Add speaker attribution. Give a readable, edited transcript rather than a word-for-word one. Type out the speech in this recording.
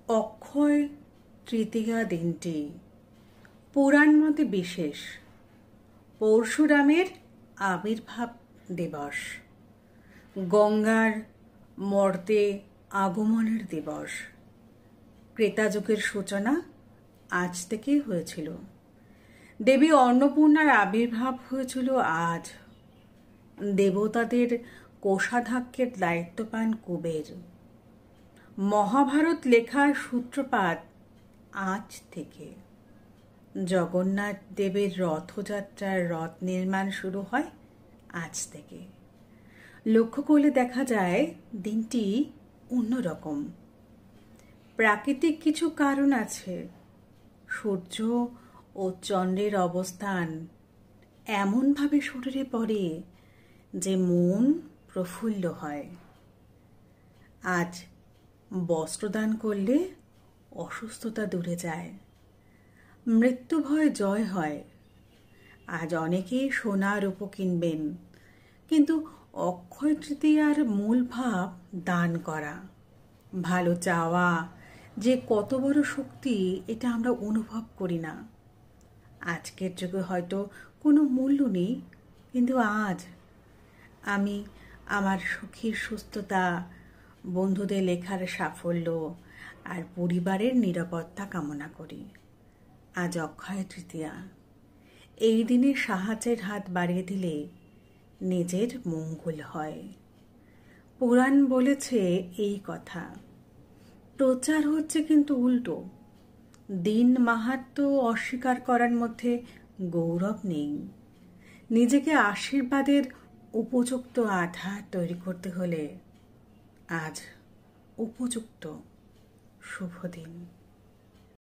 Speaker 1: অক্ষয় তৃতীয়া দিনটি পুরাণ মতে বিশেষ। পরশুরামের আবির্ভাব দিবস, গঙ্গার মর্তে আগমনের দিবস। ত্রেতাযুগের সূচনা আজ থেকেই হয়েছিল। দেবী অন্নপূর্ণার আবির্ভাব হয়েছিল আজ। দেবতাদের কোষাধ্যক্ষের দায়িত্ব পান কুবের। মহাভারত লেখার সূত্রপাত আজ থেকে। জগন্নাথ দেবের রথযাত্রার রথ নির্মাণ শুরু হয় আজ থেকে। লক্ষ্য করলে দেখা যায় দিনটি অন্যরকম। প্রাকৃতিক কিছু কারণ আছে। সূর্য ও চন্দ্রের অবস্থান এমনভাবে শরীরে পড়ে যে মন প্রফুল্ল হয়। আজ বস্ত্রদান করলে অসুস্থতা দূরে যায়, মৃত্যু ভয় জয় হয়। আজ অনেকেই সোনা রূপো কিনবেন, কিন্তু অক্ষয় তৃতীয়ার মূল ভাব দান করা, ভালো চাওয়া যে কত বড় শক্তি এটা আমরা অনুভব করি না। আজকের যুগে হয়তো কোনো মূল্য নেই, কিন্তু আজ আমি আমার সুখীর সুস্থতা, বন্ধুদের লেখার সাফল্য আর পরিবারের নিরাপত্তা কামনা করি। আজ অক্ষয় তৃতীয়া। এই দিনে সাহায্যের হাত বাড়িয়ে দিলে নিজের মঙ্গল হয়। পুরাণ বলেছে এই কথা। প্রচার হচ্ছে কিন্তু উল্টো। দিন মাহাত্ম্য অস্বীকার করার মধ্যে গৌরব নেই। নিজেকে আশীর্বাদের উপযুক্ত আধার তৈরি করতে হলে আজ উপযুক্ত শুভ দিন।